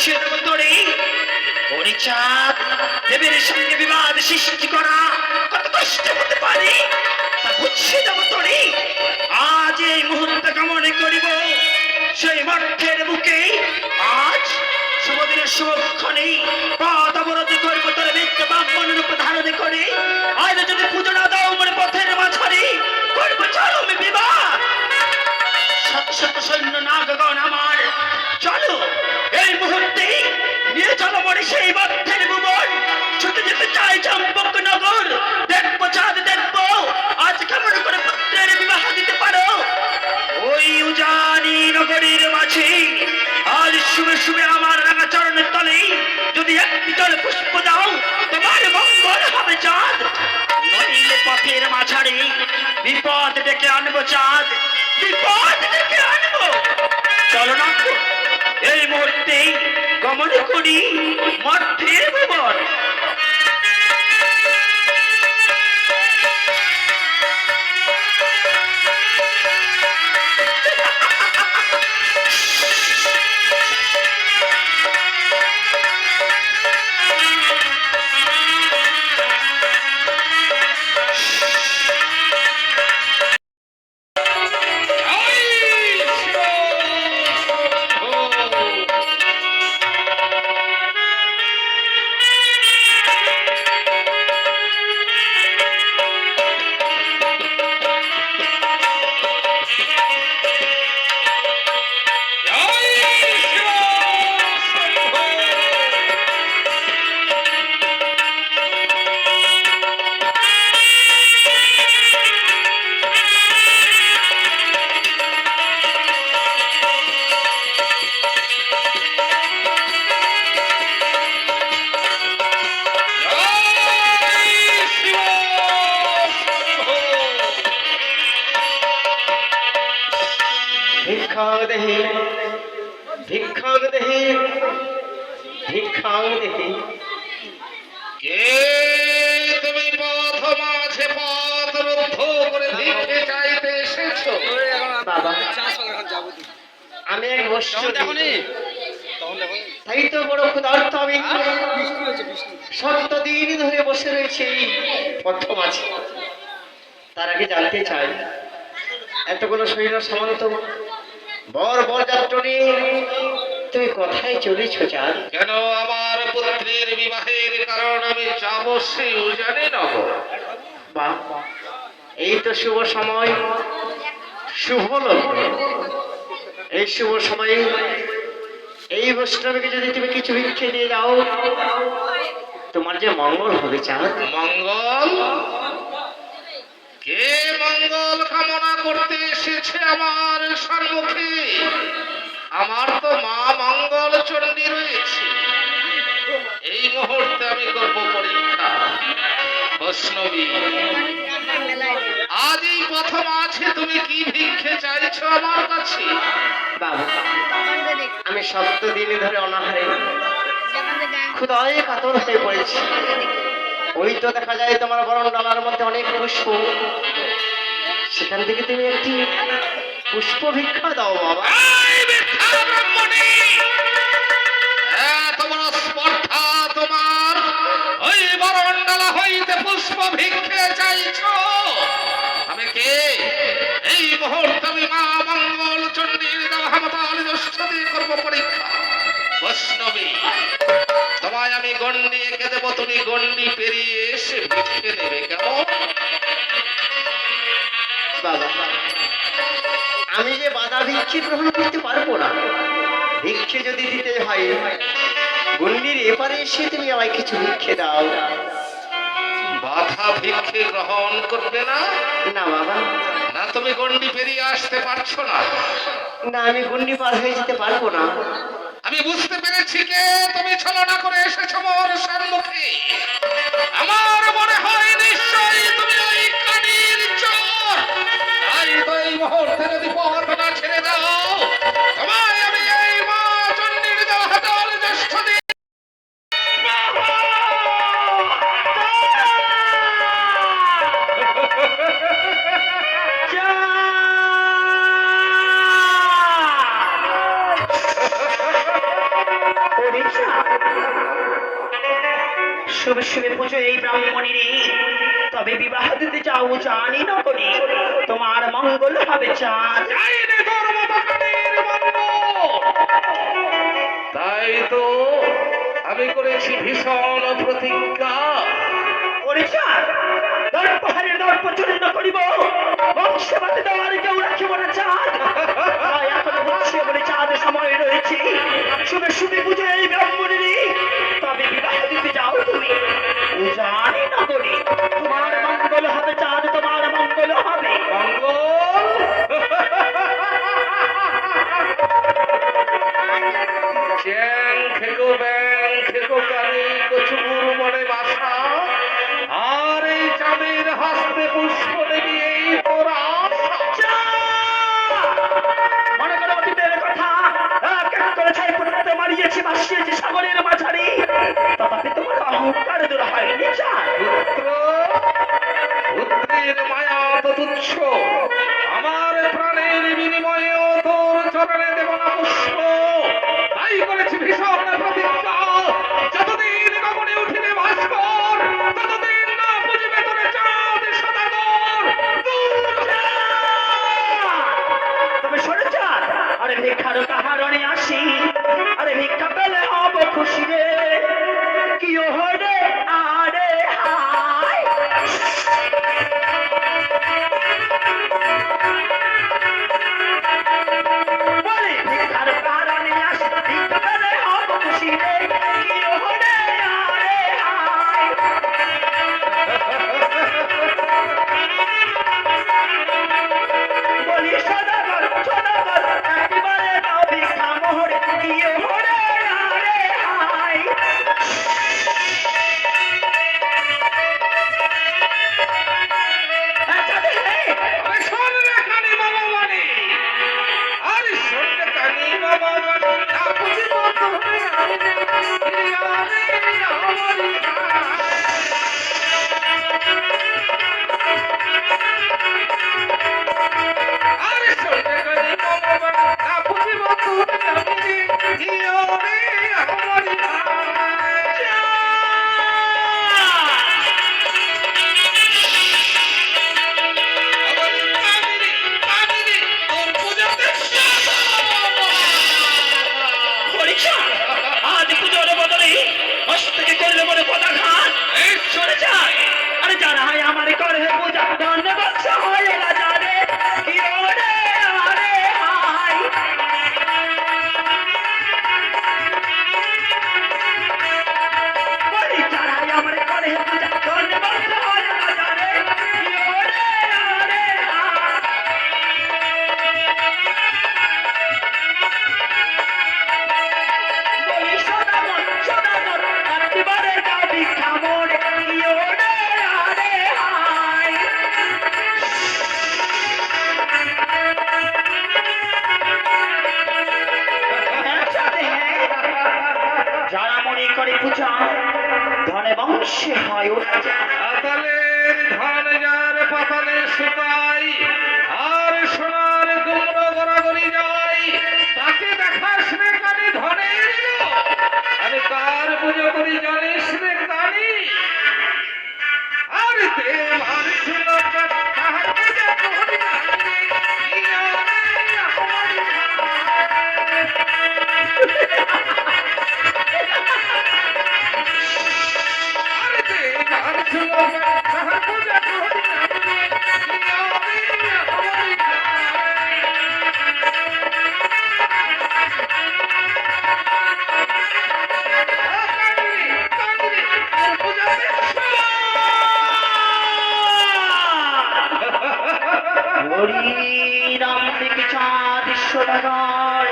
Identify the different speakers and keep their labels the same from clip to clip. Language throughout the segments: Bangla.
Speaker 1: বুঝিয়ে দেবো তোরে পরিচাপ দেবের সঙ্গে বিবাদ সৃষ্টি করা কত কষ্ট হতে পারে তা বুঝিয়ে দেবো তোরে। আজ এই মুহূর্তে কামনা করিব সেই মঠের বুকে আজ শুভদিনের শুভক্ষণে পথ অবরোধ করব তোর বিদ্যা ব্রাহ্মণ রূপ ধারণ করে। আজ যদি পুজো না দাও মনে পথের মাঝারে করবো চরম বিবাহ। শত শত সৈন্য নাগগণ আমার চলো এই মুহূর্তে নিয়ে চলো মনে সেই মঠের ভুবন। ছুটে যেতে চাই চম্পক নগর, দেখবো চাঁদ দেখবো আজ কেমন করে পুত্রের বিবাহ দিতে পারো। ওই উজানি নগরীর মাঝে আজ শুভে শুভে আমার রাঙা চরণের তলে যদি একটি জল পুষ্প দাও তোমার মঙ্গল হবে চাঁদ। নইলে পথের মাঝারে বিপদ ডেকে আনবো চাঁদ, বিপদ ডেকে আনবো। চলো না এই মুহূর্তে গমন করি মঠের ভুবন।
Speaker 2: ভিক্ষাং দেহি ভিক্ষাং দেহি ভিক্ষাং দেহি।
Speaker 3: কে তুমি পথ মাঝে পথ রুদ্ধ করে ভিক্ষে চাইতে এসেছো?
Speaker 2: বাবা আমি এক বস্তু তাই তো বড় ক্ষুধার্ত আমি 7 দিন ধরে বসে রয়েছি এই পথ মাঝে। তার আগে জানতে চাই এতগুলো সৈন্য সামন্ত বরযাত্র নিয়ে তুমি কোথায় চলেছ চাঁদ?
Speaker 3: কেন আমার পুত্রের বিবাহের কারণ আমি যাবো সেই উজানি নগর।
Speaker 2: বাহ, এই তো শুভ সময়, শুভ লগ্ন। এই শুভ সময়ে এই বৈষ্ণবকে যদি তুমি কিছু ভিক্ষে দিয়ে যাও তোমার যে মঙ্গল হবে চাঁদ।
Speaker 3: মঙ্গল? কে মঙ্গল কামনা করতে এসেছে আমার সম্মুখে? আমার তো মা মঙ্গল চণ্ডী রয়েছে। এই মুহূর্তে আমি করব পরীক্ষা। বৈষ্ণবী, আজ এই প্রথম আছে তুমি কি ভিক্ষে চাইছো আমার কাছে?
Speaker 2: বাবা, আমি 7 দিন ধরে অনাহারে ক্ষুধায় কাতর হয়ে পড়েছি। ওই তো দেখা যায় তোমার বরণডালার মধ্যে অনেক পুষ্প, সেখান থেকে তুমি একটি পুষ্প ভিক্ষা দাও বাবা।
Speaker 3: এত বড় স্পর্ধা তোমার! ওই বরণডালা হইতে পুষ্প ভিক্ষে চাইছো? আমি কে? এই মুহূর্তে আমি মা মঙ্গল চণ্ডীর দেবহামতাল যষ্ঠ দিয়ে করবো পরীক্ষা। বৈষ্ণবী, তোমায় আমি গণ্ডি এঁকে দেবো, তুমি গণ্ডি পেরিয়ে এসে ভিক্ষে নেবে কেমন?
Speaker 2: বাবা, আমি যে বাধা ভিক্ষে গ্রহণ করতে পারবো না। ভিক্ষে যদি দিতে হয় গণ্ডির এপারে এসে তুমি আমায় কিছু ভিক্ষে দাও।
Speaker 3: বাধা ভিক্ষে গ্রহণ করবে না?
Speaker 2: না বাবা।
Speaker 3: না, তুমি গণ্ডি পেরিয়ে আসতে পারছো না?
Speaker 2: না, আমি গণ্ডি পার হয়ে যেতে পারবো না।
Speaker 3: আমি বুঝতে পেরেছি কে তুমি ছলনা করে এসেছো মোর সম্মুখে। আমার মনে হয় নিশ্চয়ই তুমি ওই কানির চোর। তাই তো এই মুহূর্তে যদি পথ না ছেড়ে দাও, তোমায় আমি এই মা চণ্ডীর দেবহামতাল যষ্ঠ দিয়ে
Speaker 1: শুভে শুভে পুজো এই ব্রাহ্মণীরে, তবে বিবাহ দিতে যাও জানি না করি তোমার মঙ্গল হবে চাঁদ।
Speaker 3: চাইলে তোর মতো কানের মঙ্গল। তাই তো আমি করেছি ভীষণ প্রতিজ্ঞা।
Speaker 1: ওরে চাঁদ, দর্পহারের দর্প চূর্ণ করিব, বংশবাদে দেওয়ার কেউ রাখিব না চাঁদ। তাই এখনো বুঝছে বলে চাঁদ সময় রয়েছে, শুভে শুভে পুজো এই ব্রাহ্মণীরে, তবে বিবাহ দিতে যাও তুমি জানি না করি তোমার মঙ্গল হবে চাঁদ, তোমার মঙ্গল হবে।
Speaker 3: মঙ্গল চ্যাং খেকো ব্যাং খেকো কানে কচুগুর মনে বাসা, আর এই চাঁদের হস্তে পুষ্প দেবী এই তোর আশা।
Speaker 1: মনে করো অতীতের কথা, এক এক করে ছাই পড়তে মারিয়েছি, ভাসিয়েছি সাগরের মাঝারি, তথাপি তোমার অহংকার দূর হয়নি চাঁদ।
Speaker 3: পুত্র পুত্রের মায়া তো তুচ্ছ, আমার প্রাণের বিনিময়েও তোর চরণে দেব না পুষ্প। তাই করেছি ভীষণ প্রতিজ্ঞা, যতদিন গগনে উঠিবে ভাস্কর, ততদিন না বুঝবে তোরে চাঁদ সদাগর।
Speaker 1: তবে সরে চাঁদ, আরে ভিক্ষার কাহারণে আসি, আরে ভিক্ষা পেলে হব খুশি রে, কি হরে আরে হায়। বলি ভিক্ষার কাহারণে আসি, ভিক্ষা পেলে হব খুশি রে, কি হরে আরে হায়। বলি সদাগর সদাগর, একেবারে দাও ভিক্ষা মোহরে, কি হরে আরে হায়। চাঁদে
Speaker 3: আরে শোন রে কানি বাবা বাণী, আরে শোন রে কানি বাবা বাণী, না বুঝিব তোরে আইনে, আরে আমারি আরে শোন রে কানি বাবা বাণী, না বুঝিব তোরে আইনে, আরে আমারি
Speaker 1: আজ পুজোর বদলে হস্তকে করলে বলে পদাঘাত, সরে যায়। আরে যারা হয় আমার করে পূজা, ধন্যবাদ হয় রাজা রে, কি ওরে আরে হায়। বলি যারা হয় আমার করে পূজা, ধন্যবাদ হয় রাজা রে, কি ওরে আরে হায়। বলি সদাগর সদাগর, একেবারে দাও ভিক্ষা মোরে, কি ওরে আরে হায়। একসাথে যারা মনে করে পূজা, ধনে বংশে হয় ওরা যায়।
Speaker 3: পাতালের ধান যার পাতালে শুকাই, আর সোনার কুমড়ো গড়াগড়ি যাই, তাকে দেখাস রে কানি ধনের লোক। আমি কার পুজো করি জানিস রে কানি, আর দেব আর সুন্দর তাহার পূজা করি জানি, ইয়া রে আমারি আরে দেব আর সুন্দর তাহার পূজা করি জানি, ইয়া রে আমারি
Speaker 1: হরিনাম থেকে চাঁদ সদাগর,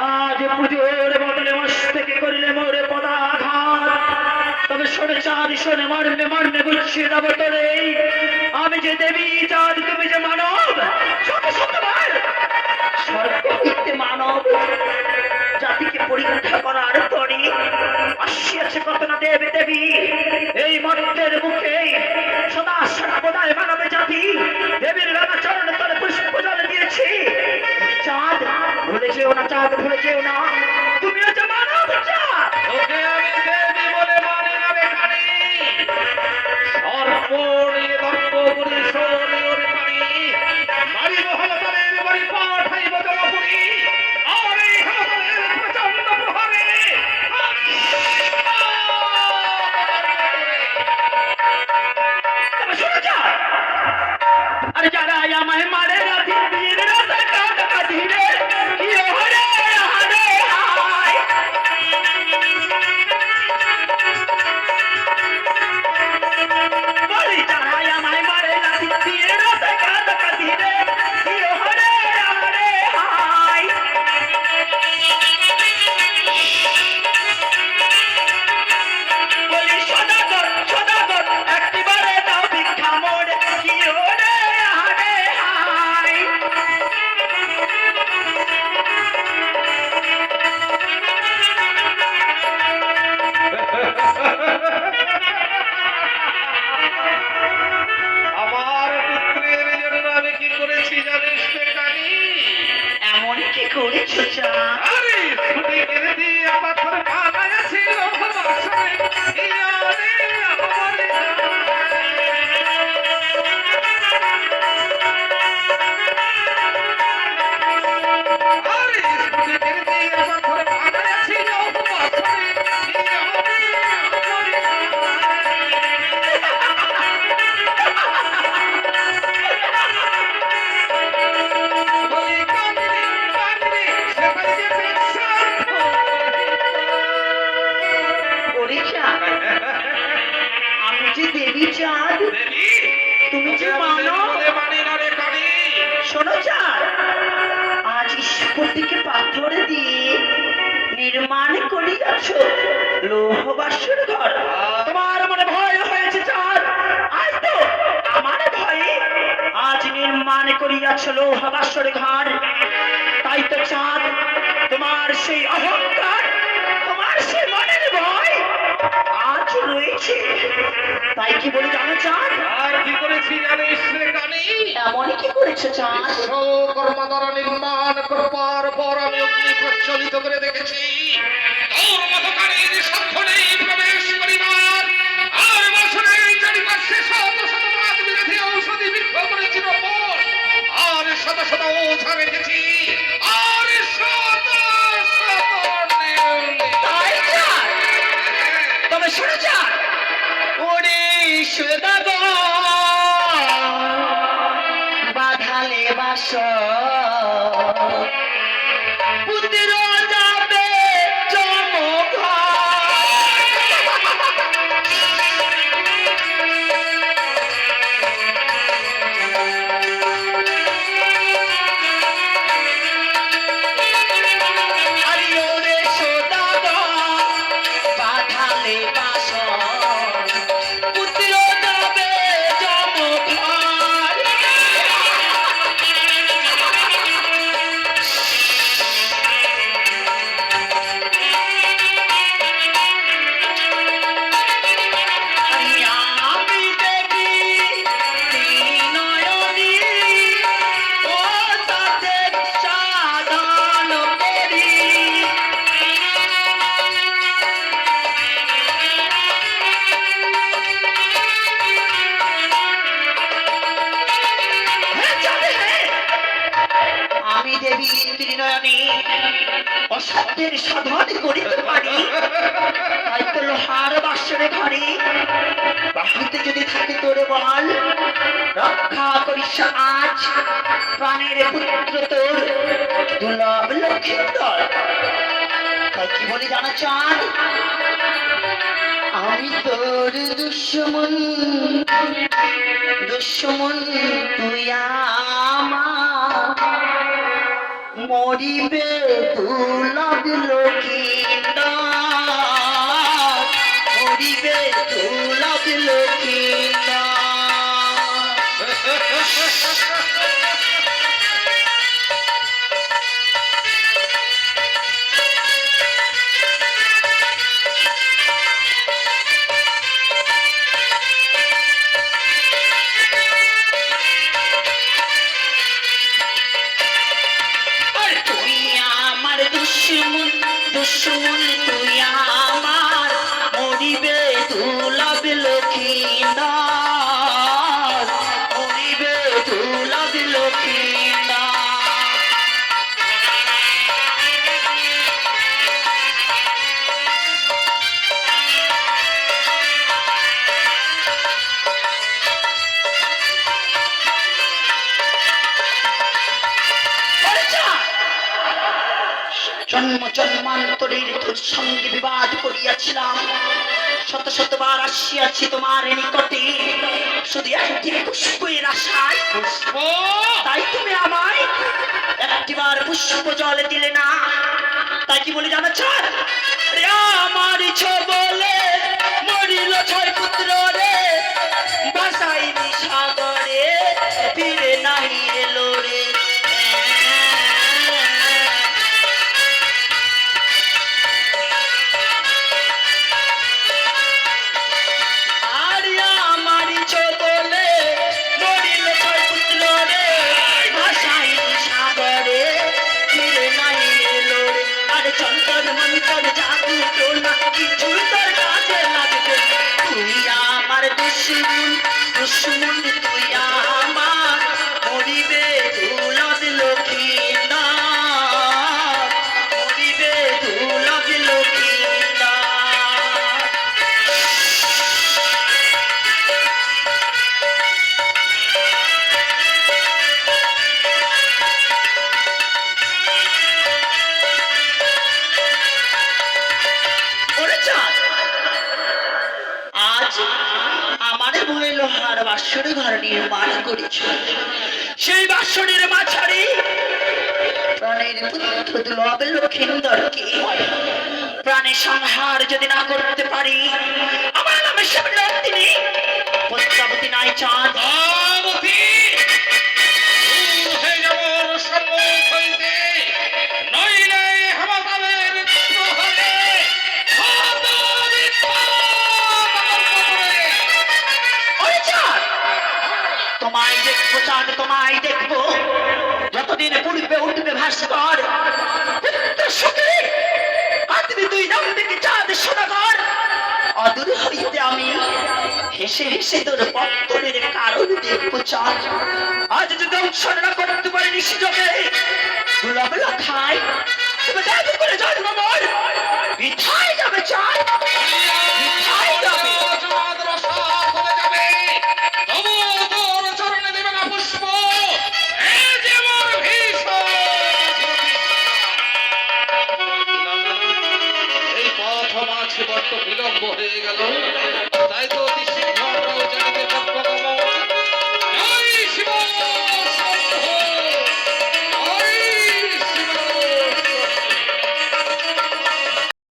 Speaker 1: আজ পুজোর বদলে মস্তকে করিলে মোরে পদাঘাত। তবে শোনে চাঁদ শোনে, মর্মে মর্মে বুঝিয়ে দেব তোরে, আমি যে দেবী চাঁদ তুমি যে মানব, শত শতবার স্বর্গ হইতে মানব জাতিকে পরীক্ষা করার তরে আসিয়াছে কত না দেবে দেবী এই মর্তের মুখে। সদা সর্বদাই মানবে জাতি দেবীর রানা চরণ তলে পুষ্প জল দিয়েছি। চাঁদ ভুলে যেও না, চাঁদ ভুলে যেও না, তুমিও যে মানব চাঁদ।
Speaker 3: ওকে
Speaker 1: থেকে পাথর দিয়ে নির্মাণ করিয়াছ লৌহ বাসর ঘর। তোমার মনে ভয় হয়েছে চাঁদ, আজ তো আমার ভয়ে আজ নির্মাণ করিয়াছ লৌহ বাসর ঘর। তাই তো চাঁদ, তোমার সেই অহংকার, তোমার সেই মনের ভয় আজ রয়েছে। তাই কি বলে জানো চাঁদ?
Speaker 3: আর কি করেছি জানিস রে কানি?
Speaker 1: এমন কি করেছে চাঁদ?
Speaker 3: বিশ্বকর্মা দ্বারা নির্মাণ করবার পর আমি অগ্নি প্রজ্বলিত করে দেখেছি তোর মতো কানির সাধ্য নেই প্রবেশ করিবার। আর বছরের চারিপাশে শত শত বাদ বিরোধী ঔষধি বৃক্ষ করেছিল বল। আর শত শত ওঝা রেখেছি। আর শত শত
Speaker 1: তাই চাঁদ? তবে শোনো চাঁদ, ওরে সদাগর বাধালে বাস পুত্র যাবে আমি দেবী ত্রিনয়নী অসত্যের সাধন করিতে পারি। তাই তো লোহার বাসরে ঘরে বাহিতে যদি থাকে তোরে বল, রক্ষা করিস আজ প্রাণের পুত্র তোর দুর্লভ লক্ষ্মীন্দর। তাই কি বলি জানা চাঁদ? আমি তোর দুশ্মন, দুশ্মন তুই আমার, মরিবে দুর্লভ লক্ষ্মীন্দর, মরিবে দুর্লভ লক্ষ্মীন্দর। দুশ্মন তুই আমার, মরিবে দুর্লভ লক্ষ্মীন্দর, মরিবে দুর্লভ লক্ষ্মীন্দর। জন্ম জন্মান্তরের তোর সঙ্গে বিবাদ করিয়াছিলাম, শত শতবার আসিয়াছি তোমার নিকটে শুধু একটি পুষ্পের আশায়।
Speaker 3: পুষ্প?
Speaker 1: তাই তুমি আমায় একটিবার পুষ্প জল দিলে না। তাই কি বলে জানো চাঁদ? আমার বলে মরিল ছয় পুত্র রে, ভাসাইনি সাগরে, ফিরে নাহি এলো রে। দুশ্মন তুই আমার, মরিবে দুর্লভ লক্ষ্মীন্দর, মরিবে দুর্লভ লক্ষ্মীন্দর। ওরে চাঁদ, আজ আমার বলে লোহার বাসর ঘর নির্মাণ করেছ, সেই বাসরের মাঝারে প্রাণের পুত্র দুর্লভ লক্ষিন্দরকে প্রাণের সংহার যদি না করতে পারি, আমার নামে তিনি পদ্মাবতী নাই চাঁদ।
Speaker 3: পার্বতী, দূর হয়ে যাব ওর সম্মুখ হইতে, নইলে হেমতাবের পুত্র হয়ে
Speaker 1: ওরে চাঁদ, তোমায় দেখবো চাঁদ, তোমায় দেখবো। যতদিন পূর্বে উঠবে ভাস্কর পুত্র সুখে, আজকে তুই নাম থেকে চাঁদ সদাগর। অদূর হইতে আমি হেসে হেসে তোর পত্তনের কারণ দেখবো চাঁদ। আজ যদি দংশন না করতে পারি নিঃসযোগে দুর্লভ লক্ষায়, তবে দেব করে জন্ম মোর বিথায় যাবে চাঁদ, বিথায় যাবে।
Speaker 3: চাঁদ রসাত হয়ে যাবে, তবুও তোর চরণে দেবে না পুষ্প। এই যে মোর ভীষণ এই পথ মাঝে বড্ড বিলম্ব হয়ে গেল, তাই তো অতি শীঘ্র আমরাও জানিতে তৎপর